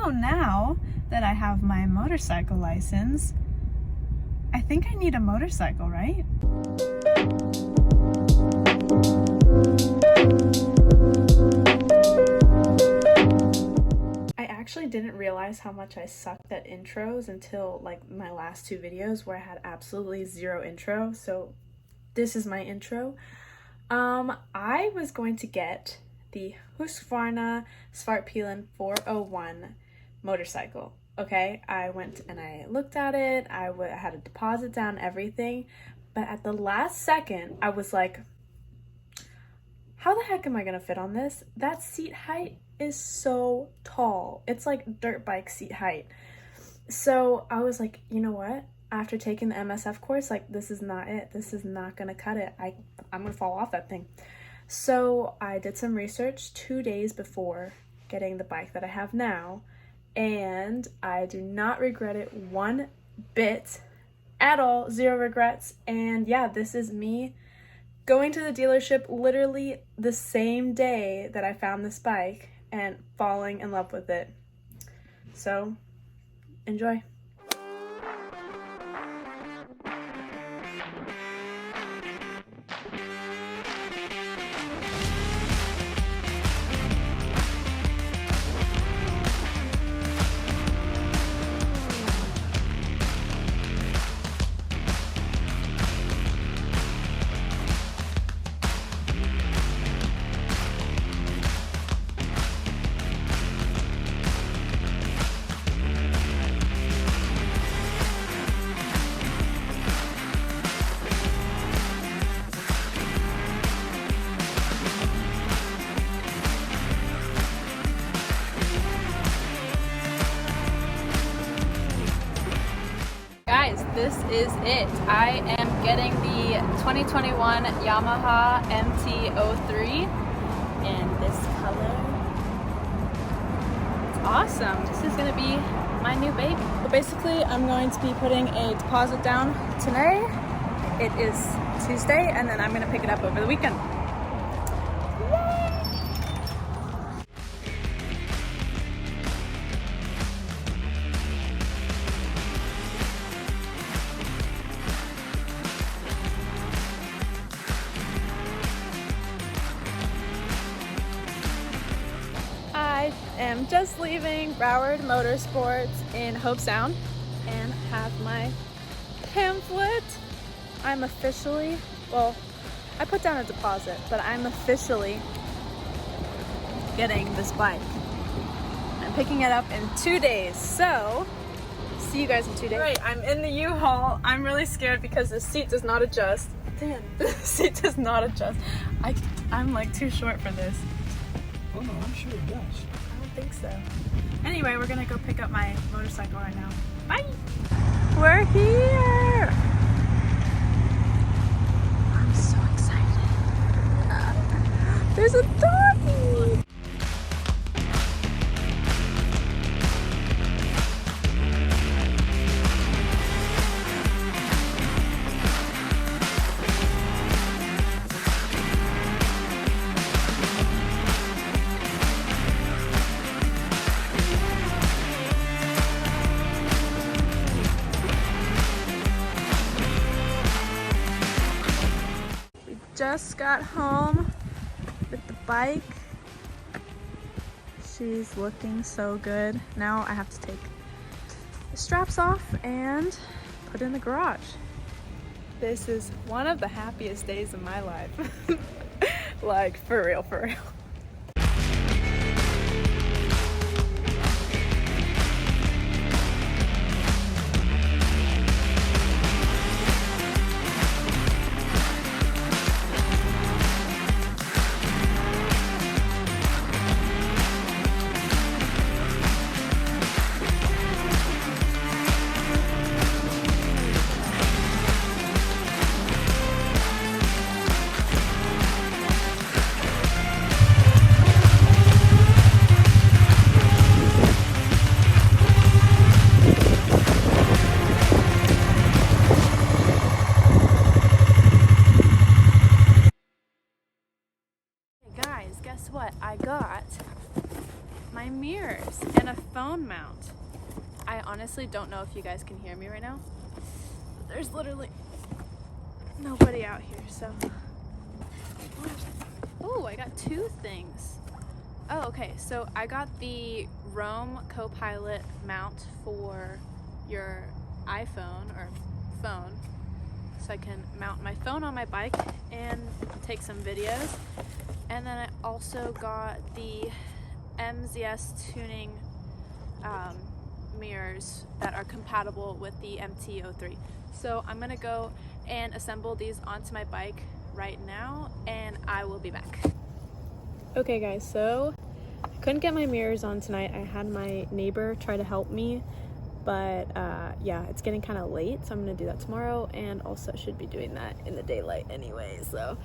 So now that I have my motorcycle license, I think I need a motorcycle, right? I actually didn't realize how much I sucked at intros until like my last two videos where I had absolutely zero intro. So this is my intro. I was going to get the Husqvarna Svartpilen 401 motorcycle. Okay, I went and I looked at it. I had a deposit down, everything, but at the last second I was like, how the heck am I gonna fit on this? That seat height is so tall. It's like dirt bike seat height. So I was like, you know what? After taking the MSF course, like, this is not it. This is not gonna cut it. I'm gonna fall off that thing. So I did some research 2 days before getting the bike that I have now, and I do not regret it one bit at all. Zero regrets. And yeah, this is me going to the dealership literally the same day that I found this bike and falling in love with it. So enjoy. This is it. I am getting the 2021 Yamaha MT-03 in this color. It's awesome. This is going to be my new baby. But basically, I'm going to be putting a deposit down today. It is Tuesday, and then I'm going to pick it up over the weekend. I am just leaving Broward Motorsports in Hope Sound and have my pamphlet. I'm officially, well, I put down a deposit, but I'm officially getting this bike. I'm picking it up in 2 days, so see you guys in 2 days. Right, I'm in the U-Haul. I'm really scared because the seat does not adjust. Damn, the seat does not adjust. I'm like too short for this. Oh no, I'm sure it does. I don't think so. Anyway, we're gonna go pick up my motorcycle right now. Bye! We're here! I'm so excited. There's a doggy! Just got home with the bike. She's looking so good. Now I have to take the straps off and put it in the garage. This is one of the happiest days of my life. Like, for real, for real. phone mount. I honestly don't know if you guys can hear me right now. But there's literally nobody out here, so. Oh, I got two things. Oh, okay, so I got the Roam Copilot mount for your iPhone or phone, so I can mount my phone on my bike and take some videos. And then I also got the MZS tuning mirrors that are compatible with the MT-03. So I'm gonna go and assemble these onto my bike right now, and I will be back. Okay guys, so I couldn't get my mirrors on tonight. I had my neighbor try to help me, but yeah, it's getting kind of late, so I'm gonna do that tomorrow, and also should be doing that in the daylight anyway. So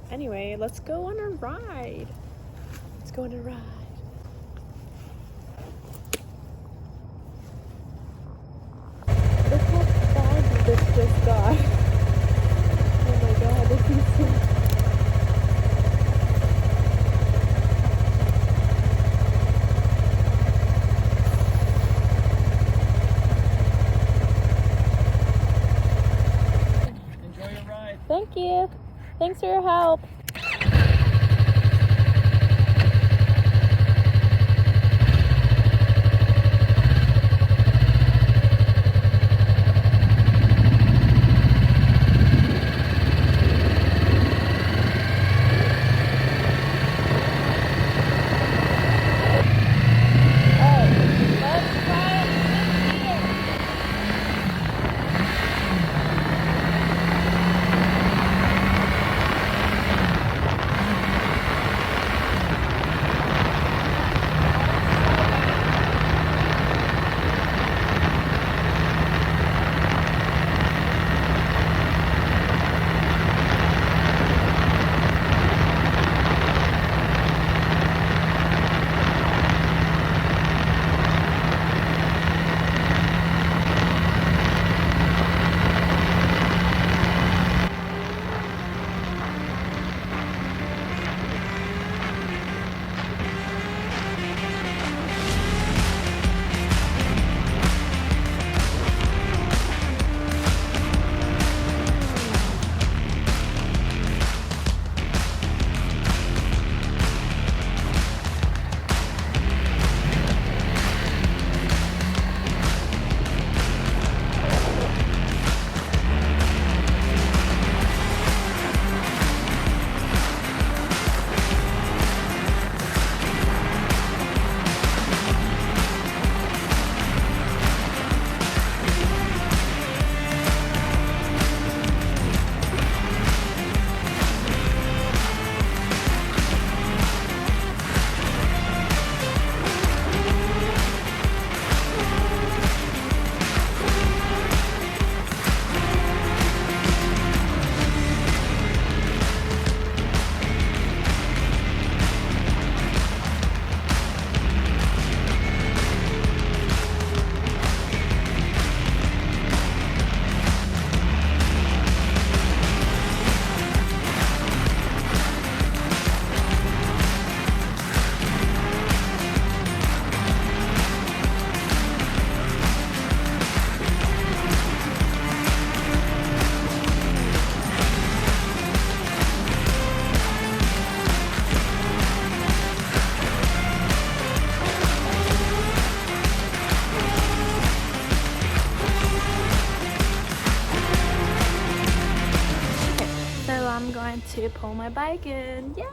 anyway, let's go on a ride. Let's go on a ride. Look how foggy this just got. Oh my god, this is so... Enjoy your ride. Thank you. Thanks for your help. To pull my bike in. Yay!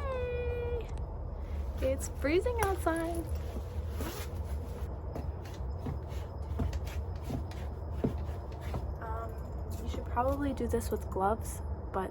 It's freezing outside. You should probably do this with gloves, but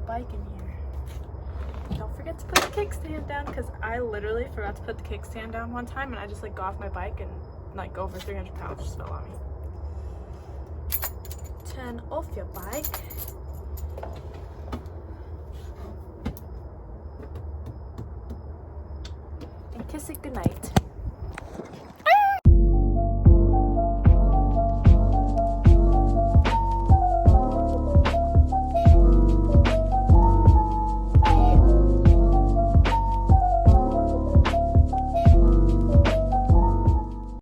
bike in here. Don't forget to put the kickstand down, because I literally forgot to put the kickstand down one time and I just like got off my bike and like over 300 pounds just fell on me. Turn off your bike. And kiss it goodnight.